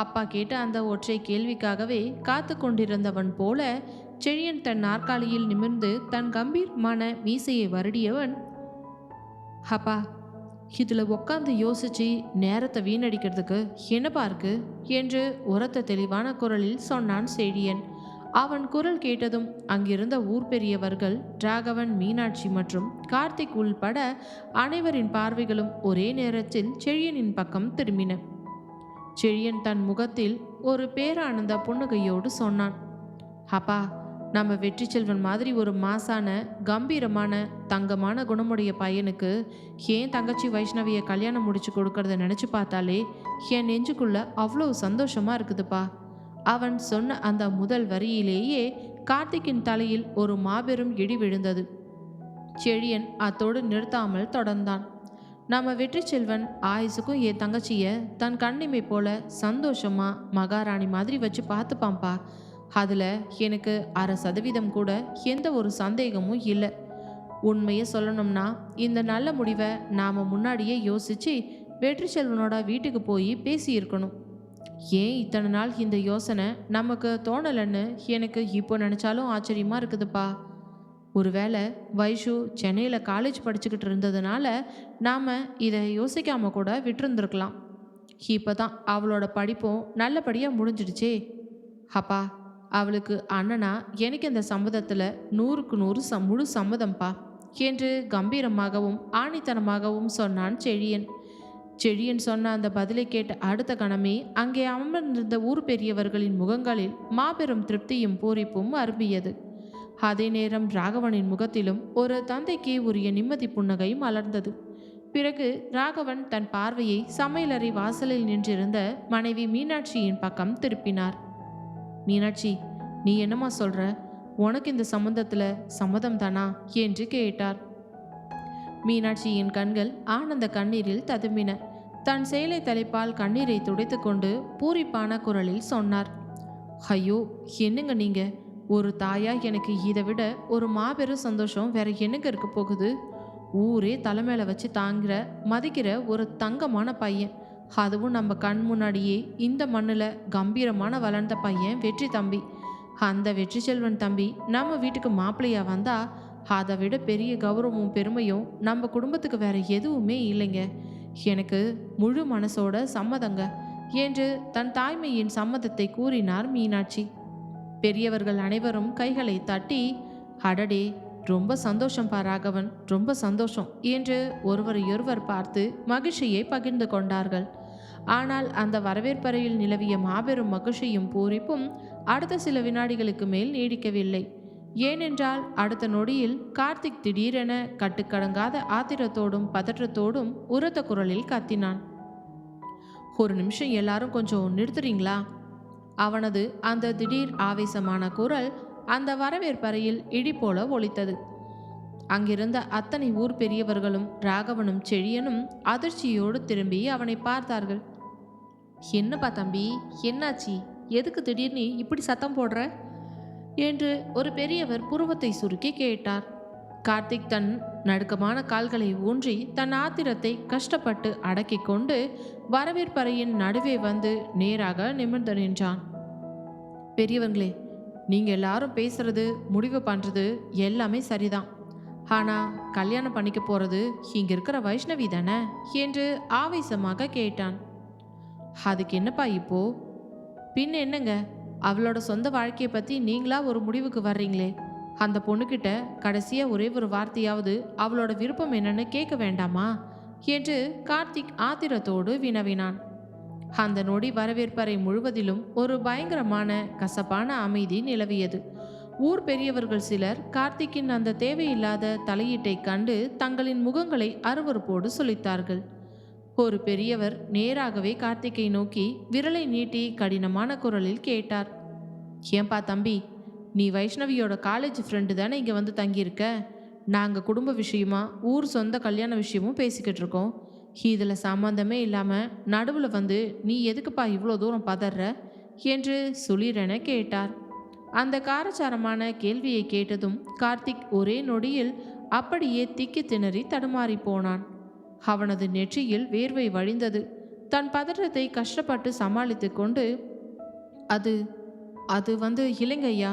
அப்பா கேட்ட அந்த ஒற்றை கேள்விக்காகவே காத்து கொண்டிருந்தவன் போல செழியன் தன் நாற்காலியில் நிமிர்ந்து தன் கம்பீரமான மீசையை வருடியவன், அப்பா, இதில் உட்காந்து யோசிச்சு நேரத்தை வீணடிக்கிறதுக்கு என்னப்பா இருக்கு என்று உரத்த தெளிவான குரலில் சொன்னான் செழியன். அவன் குரல் கேட்டதும் அங்கிருந்த ஊர் பெரியவர்கள் ராகவன், மீனாட்சி மற்றும் கார்த்திக் உள்பட அனைவரின் பார்வைகளும் ஒரே நேரத்தில் செழியனின் பக்கம் திரும்பின. செழியன் தன் முகத்தில் ஒரு பேரானந்த புன்னகையோடு சொன்னான், அப்பா, நம்ம வெற்றி செல்வன் மாதிரி ஒரு மாசான கம்பீரமான தங்கமான குணமுடைய பையனுக்கு ஏன் தங்கச்சி வைஷ்ணவியை கல்யாணம் முடிச்சு கொடுக்கறத நினச்சி பார்த்தாலே என் நெஞ்சுக்குள்ள அவ்வளோ சந்தோஷமா இருக்குதுப்பா. அவன் சொன்ன அந்த முதல் வரியிலேயே கார்த்திக்கின் தலையில் ஒரு மாபெரும் இடி விழுந்தது. செழியன் அத்தோடு நிறுத்தாமல் தொடர்ந்தான், நம்ம வெற்றி செல்வன் ஆயுசுக்கும் என் தங்கச்சியை தன் கண்ணிமை போல சந்தோஷமா மகாராணி மாதிரி வச்சு பார்த்துப்பான்ப்பா. அதில் எனக்கு 1/2% கூட எந்த ஒரு சந்தேகமும் இல்லை. உண்மையை சொல்லணும்னா இந்த நல்ல முடிவை நாம் முன்னாடியே யோசித்து வெற்றி செல்வனோட வீட்டுக்கு போய் பேசியிருக்கணும். ஏன் இத்தனை நாள் இந்த யோசனை நமக்கு தோணலைன்னு எனக்கு இப்போ நினச்சாலும் ஆச்சரியமாக இருக்குதுப்பா. ஒருவேளை வைஷு சென்னையில் காலேஜ் படிச்சுக்கிட்டு இருந்ததுனால நாம் இதை யோசிக்காமல் கூட விட்டுருந்துருக்கலாம். இப்போ தான் அவளோட படிப்பும் நல்லபடியாக முடிஞ்சிடுச்சே. அப்பா, அவளுக்கு அண்ணனா எனக்கு இந்த சம்மதத்தில் 100க்கு 100 முழு சம்மதம்ப்பா என்று கம்பீரமாகவும் ஆணித்தனமாகவும் சொன்னான் செழியன். செழியன் சொன்ன அந்த பதிலை கேட்ட அடுத்த கணமே அங்கே அமர்ந்திருந்த ஊர் பெரியவர்களின் முகங்களில் மாபெரும் திருப்தியும் பூரிப்பும் அரும்பியது. அதே நேரம் ராகவனின் முகத்திலும் ஒரு தந்தைக்கு உரிய நிம்மதி புன்னகை மலர்ந்தது. பிறகு ராகவன் தன் பார்வையை சமையலறை வாசலில் நின்றிருந்த மனைவி மீனாட்சியின் பக்கம் திருப்பினார். மீனாட்சி, நீ என்னம்மா சொல்ற? உனக்கு இந்த சம்பந்தத்தில் சம்மதம் தானா என்று கேட்டார். மீனாட்சியின் கண்கள் ஆனந்த கண்ணீரில் ததும்பின. தன் சேலை தலைப்பால் கண்ணீரை துடைத்து கொண்டு பூரிப்பான குரலில் சொன்னார், ஐயோ, என்னங்க நீங்க, ஒரு தாயா எனக்கு இதை விட ஒரு மாபெரும் சந்தோஷம் வேற என்னங்க இருக்க போகுது? ஊரே தலைமையில வச்சு தாங்கிற மதிக்கிற ஒரு தங்கமான பையன், அதுவும் நம்ம கண் முன்னாடியே இந்த மண்ணில் கம்பீரமான வளர்ந்த பையன் வெற்றி தம்பி. அந்த வெற்றி செல்வன் தம்பி நம்ம வீட்டுக்கு மாப்பிள்ளையா வந்தா அதை விட பெரிய கௌரவமும் பெருமையும் நம்ம குடும்பத்துக்கு வேற எதுவுமே இல்லைங்க. எனக்கு முழு மனசோட சம்மதங்க என்று தன் தாய்மையின் சம்மதத்தை கூறினார் மீனாட்சி. பெரியவர்கள் அனைவரும் கைகளை தட்டி, அடடே, ரொம்ப சந்தோஷம் பா ராகவன், ரொம்ப சந்தோஷம் என்று ஒருவரையொருவர் பார்த்து மகிழ்ச்சியை பகிர்ந்து கொண்டார்கள். ஆனால் அந்த வரவேற்பறையில் நிலவிய மாபெரும் மகிழ்ச்சியும் பூரிப்பும் அடுத்த சில வினாடிகளுக்கு மேல் நீடிக்கவில்லை. ஏனென்றால் அடுத்த நொடியில் கார்த்திக் திடீரென கட்டுக்கடங்காத ஆத்திரத்தோடும் பதற்றத்தோடும் உரத்த குரலில் கத்தினான். ஒரு நிமிஷம் எல்லாரும் கொஞ்சம் நிறுத்துறீங்களா? அவனது அந்த திடீர் ஆவேசமான குரல் அந்த வரவேற்பறையில் இடி போல ஒலித்தது. அங்கிருந்த அத்தனை ஊர் பெரியவர்களும் ராகவனும் செழியனும் அதிர்ச்சியோடு திரும்பி அவனை பார்த்தார்கள். என்னப்பா தம்பி, என்னாச்சி? எதுக்கு திடீர்னு இப்படி சத்தம் போடுற என்று ஒரு பெரியவர் புருவத்தை சுருக்கி கேட்டார். கார்த்திக் தன் நடுக்கமான கால்களை ஊன்றி தன் ஆத்திரத்தை கஷ்டப்பட்டு அடக்கி கொண்டு வரவேற்பறையின் நடுவே வந்து நேராக நிமிர்ந்து நின்றான். பெரியவங்களே, நீங்கள் எல்லாரும் பேசுறது முடிவு பண்ணுறது எல்லாமே சரிதான். ஆனால் கல்யாணம் பண்ணிக்க போகிறது இங்கே இருக்கிற வைஷ்ணவி தானே என்று ஆவேசமாக கேட்டான். அதுக்கு என்னப்பா இப்போ? பின் என்னங்க, அவளோட சொந்த வாழ்க்கையை பற்றி நீங்களா ஒரு முடிவுக்கு வர்றீங்களே, அந்த பொண்ணுக்கிட்ட கடைசியாக ஒரே ஒரு வார்த்தையாவது அவளோட விருப்பம் என்னன்னு கேட்க வேண்டாமா என்று கார்த்திக் ஆத்திரத்தோடு வினவினான். அந்த நொடி வரவேற்பறை முழுவதிலும் ஒரு பயங்கரமான கசப்பான அமைதி நிலவியது. ஊர் பெரியவர்கள் சிலர் கார்த்திக்கின் அந்த தேவையில்லாத தலையீட்டை கண்டு தங்களின் முகங்களை அருவருப்போடு சுளித்தார்கள். ஒரு பெரியவர் நேராகவே கார்த்திக்கை நோக்கி விரலை நீட்டி கடினமான குரலில் கேட்டார். ஏன்பா தம்பி, நீ வைஷ்ணவியோட காலேஜ் ஃப்ரெண்டு தானே இங்கே வந்து தங்கியிருக்க? நாங்கள் குடும்ப விஷயமா ஊர் சொந்த கல்யாண விஷயமும் பேசிக்கிட்டு இருக்கோம். இதில் சம்மந்தமே இல்லாமல் நடுவில் வந்து நீ எதுக்குப்பா இவ்வளோ தூரம் பதற என்று சுளிரென கேட்டார். அந்த காரச்சாரமான கேள்வியை கேட்டதும் கார்த்திக் ஒரே நொடியில் அப்படியே திக்கி திணறி தடுமாறி போனான். அவனது நெற்றியில் வேர்வை வழிந்தது. தன் பதற்றத்தை கஷ்டப்பட்டு சமாளித்து கொண்டு, அது அது வந்து இல்லைங்கய்யா,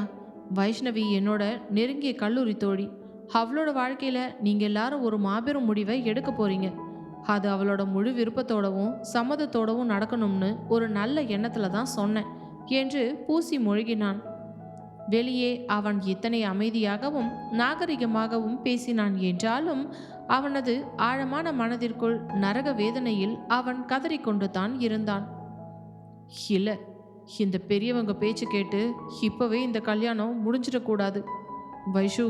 வைஷ்ணவி என்னோட நெருங்கிய கல்லூரி தோழி. அவளோட வாழ்க்கையில் நீங்கள் எல்லாரும் ஒரு மாபெரும் முடிவை எடுக்க போகிறீங்க. அது அவளோட முழு விருப்பத்தோடவும் சம்மதத்தோடவும் நடக்கணும்னு ஒரு நல்ல எண்ணத்தில் தான் சொன்னேன் என்று பூசி மொழிகினான். வெளியே அவன் இத்தனை அமைதியாகவும் நாகரிகமாகவும் பேசினான் என்றாலும் அவனது ஆழமான மனதிற்குள் நரக வேதனையில் அவன் கதறிக்கொண்டு தான் இருந்தான். இல்லை, இந்த பெரியவங்க பேச்சு கேட்டு இப்போவே இந்த கல்யாணம் முடிஞ்சிடக்கூடாது. வைஷு,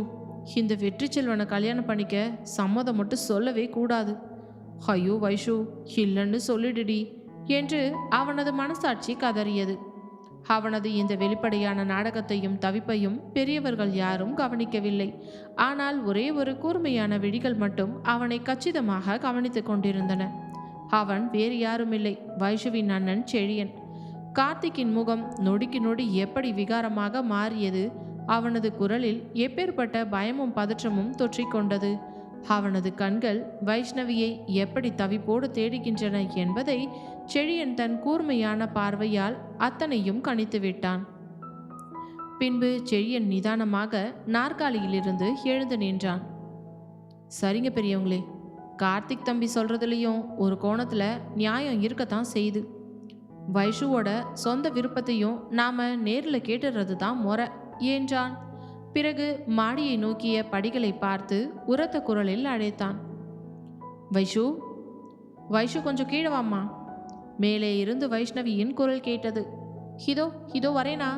இந்த வெற்றி செல்வனை கல்யாணம் பண்ணிக்க சம்மதம் மட்டும் சொல்லவே கூடாது. ஐயோ வைஷு, இல்லைன்னு சொல்லிடுடி என்று அவனது மனசாட்சி கதறியது. அவனது இந்த வெளிப்படையான நாடகத்தையும் தவிப்பையும் பெரியவர்கள் யாரும் கவனிக்கவில்லை. ஆனால் ஒரே ஒரு கூர்மையான விழிகள் மட்டும் அவனை கச்சிதமாக கவனித்து கொண்டிருந்தன. அவன் வேறு யாருமில்லை, வைஷுவின் அண்ணன் செழியன். கார்த்திக்கின் முகம் நொடிக்கு நொடி எப்படி விகாரமாக மாறியது. அவனது குரலில் எப்பேற்பட்ட பயமும் பதற்றமும் தொற்றிக்கொண்டது. அவனது கண்கள் வைஷ்ணவியை எப்படி தவிப்போடு தேடுகின்றன என்பதை செழியன் தன் கூர்மையான பார்வையால் அத்தனையும் கணித்து விட்டான். பின்பு செழியன் நிதானமாக நாற்காலியிலிருந்து எழுந்து நின்றான். சரிங்க பெரியவங்களே, கார்த்திக் தம்பி சொல்றதுலேயும் ஒரு கோணத்தில் நியாயம் இருக்கத்தான் செய்யுது. வைஷுவோட சொந்த விருப்பத்தையும் நாம நேரில் கேட்டுறது தான் முறை என்றான். பிறகு மாடியை நோக்கிய படிகளை பார்த்து உரத்த குரலில் அழைத்தான். வைஷு, வைஷு கொஞ்சம் கீழே வாம்மா. மேலே இருந்து வைஷ்ணவியின் குரல் கேட்டது. இதோ இதோ வரேனா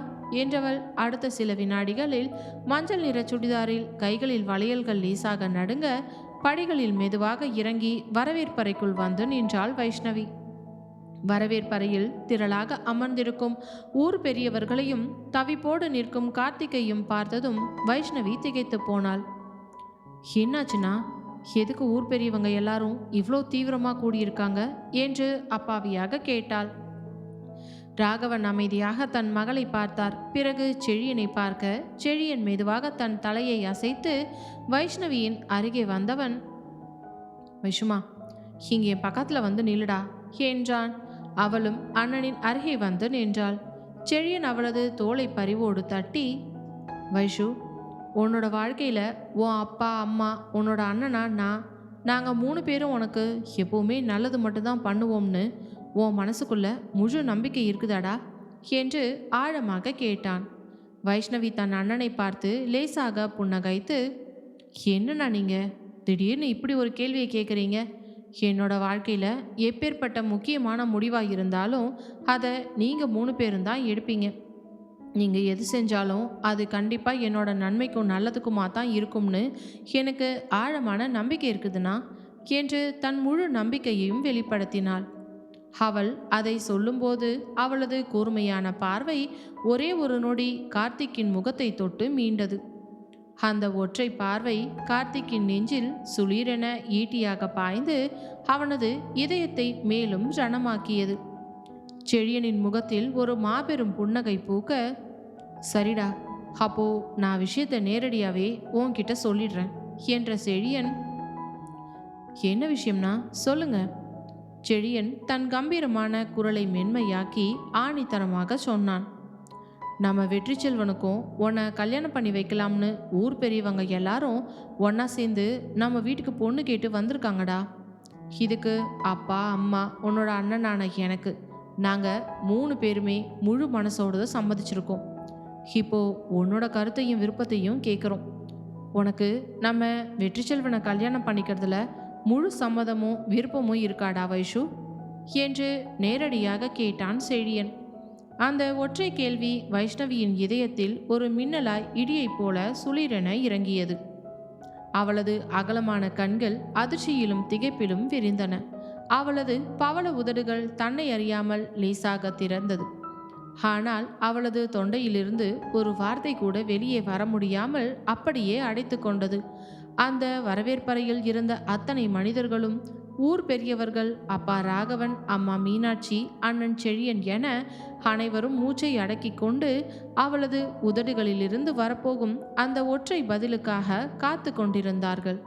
என்றவள் அடுத்த சில வினாடிகளில் மஞ்சள் நிற சுடிதாரில் கைகளில் வளையல்கள் லேசாக நடுங்க படிகளில் மெதுவாக இறங்கி வரவேற்பறைக்குள் வந்து நின்றாள் வைஷ்ணவி. வரவேற்பறையில் திரளாக அமர்ந்திருக்கும் ஊர் பெரியவர்களையும் தவிப்போடு நிற்கும் கார்த்திகையும் பார்த்ததும் வைஷ்ணவி திகைத்து போனாள். என்னாச்சுன்னா, எதுக்கு ஊர் பெரியவங்க எல்லாரும் இவ்வளோ தீவிரமாக கூடியிருக்காங்க என்று அப்பாவியாக கேட்டாள். ராகவன் அமைதியாக தன் மகளை பார்த்தார். பிறகு செழியனை பார்க்க செழியன் மெதுவாக தன் தலையை அசைத்து வைஷ்ணவியின் அருகே வந்தவன், வைஷுமா, இங்கே பக்கத்தில் வந்து நில்லுடா என்றான். அவளும் அண்ணனின் அருகே வந்து நின்றாள். செழியன் அவளது தோளை பரிவோடு தட்டி, வைஷு, உன்னோட வாழ்க்கையில் உன் அப்பா அம்மா உன்னோட அண்ணனா நாங்கள் 3 பேரும் உனக்கு எப்போவுமே நல்லது மட்டும்தான் பண்ணுவோம்னு உன் மனசுக்குள்ள முழு நம்பிக்கை இருக்குதாடா என்று ஆழமாக கேட்டான். வைஷ்ணவி தன் அண்ணனை பார்த்து லேசாக புன்னகைத்து, என்னண்ணா நீங்கள் திடீர்னு இப்படி ஒரு கேள்வியை கேட்குறீங்க? என்னோட வாழ்க்கையில் எப்பேற்பட்ட முக்கியமான முடிவாக இருந்தாலும் அதை நீங்கள் 3 பேரும் தான் எடுப்பீங்க. நீங்கள் எது செஞ்சாலும் அது கண்டிப்பாக என்னோட நன்மைக்கும் நல்லதுக்குமா தான் இருக்கும்னு எனக்கு ஆழமான நம்பிக்கை இருக்குதுண்ணா என்று தன் முழு நம்பிக்கையையும் வெளிப்படுத்தினாள். அவள் அதை சொல்லும்போது அவளது கூர்மையான பார்வை ஒரே ஒரு நொடி கார்த்திக்கின் முகத்தை தொட்டு மீண்டது. அந்த ஒற்றை பார்வை கார்த்திக்கின் நெஞ்சில் சுளீரென ஈட்டியாக பாய்ந்து அவனது இதயத்தை மேலும் ரணமாக்கியது. செழியனின் முகத்தில் ஒரு மாபெரும் புன்னகை பூக்க, சரிடா, அப்போ நான் விஷயத்தை நேரடியாகவே உன்கிட்ட சொல்லிடுறேன் என்ற செழியன். என்ன விஷயம்னா சொல்லுங்க. செழியன் தன் கம்பீரமான குரலை மென்மையாக்கி ஆணித்தனமாக சொன்னான். நம்ம வெற்றி செல்வனுக்கும் உன்னை கல்யாணம் பண்ணி வைக்கலாம்னு ஊர் பெரியவங்க எல்லாரும் ஒன்றா சேர்ந்து நம்ம வீட்டுக்கு பொண்ணு கேட்டு வந்திருக்காங்கடா. இதுக்கு அப்பா அம்மா உன்னோட அண்ணனான எனக்கு நாங்கள் 3 பேருமே முழு மனசோடு தான் சம்மதிச்சிருக்கோம். இப்போது உன்னோட கருத்தையும் விருப்பத்தையும் கேட்குறோம். உனக்கு நம்ம வெற்றி செல்வனை கல்யாணம் பண்ணிக்கிறதுல முழு சம்மதமும் விருப்பமும் இருக்காடா வைஷு என்று நேரடியாக கேட்டான் செழியன். அந்த ஒற்றை கேள்வி வைஷ்ணவியின் இதயத்தில் ஒரு மின்னலாய் இடியைப் போல சுளிரென இறங்கியது. அவளது அகலமான கண்கள் அதிர்ச்சியிலும் திகைப்பிலும் விரிந்தன. அவளது பவள உதடுகள் தன்னை அறியாமல் லேசாக திறந்தது. ஆனால் அவளது தொண்டையிலிருந்து ஒரு வார்த்தை கூட வெளியே வர முடியாமல் அப்படியே அடைத்து கொண்டது. அந்த வரவேற்பறையில் இருந்த அத்தனை மனிதர்களும், ஊர் பெரியவர்கள், அப்பா ராகவன், அம்மா மீனாட்சி, அண்ணன் செழியன் என அனைவரும் மூச்சை அடக்கி கொண்டு அவளது உதடுகளிலிருந்து வரப்போகும் அந்த ஒற்றை பதிலுக்காக காத்து கொண்டிருந்தார்கள்.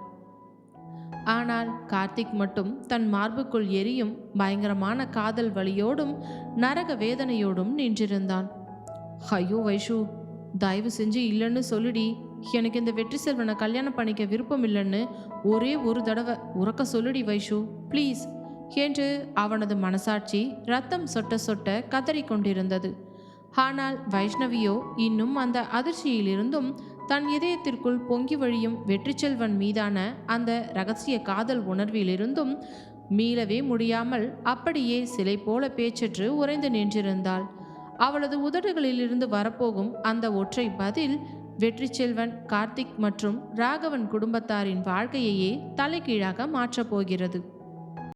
ஆனால் கார்த்திக் மட்டும் தன் மார்புக்குள் எரியும் பயங்கரமான காதல் வலியோடும் நரக வேதனையோடும் நின்றிருந்தான். ஐயோ வைஷு, தயவு செஞ்சு இல்லைன்னு சொல்லுடி. எனக்கு இந்த வெற்றி செல்வனை கல்யாணம் பண்ணிக்க விருப்பம் இல்லைன்னு ஒரே ஒரு தடவை உறக்க சொல்லுடி வைஷு, ப்ளீஸ் என்று அவனது மனசாட்சி ரத்தம் சொட்ட சொட்ட கதறிக்கொண்டிருந்தது. ஆனால் வைஷ்ணவியோ இன்னும் அந்த அதிர்ச்சியிலிருந்தும் தன் இதயத்திற்குள் பொங்கி வழியும் வெற்றி செல்வன் மீதான அந்த இரகசிய காதல் உணர்விலிருந்தும் மீளவே முடியாமல் அப்படியே சிலை போல பேச்சற்று உறைந்து நின்றிருந்தாள். அவளது உதடுகளிலிருந்து வரப்போகும் அந்த ஒற்றை பதில் வெற்றி செல்வன், கார்த்திக் மற்றும் ராகவன் குடும்பத்தாரின் வாழ்க்கையையே தலைகீழாக மாற்றப் போகிறது.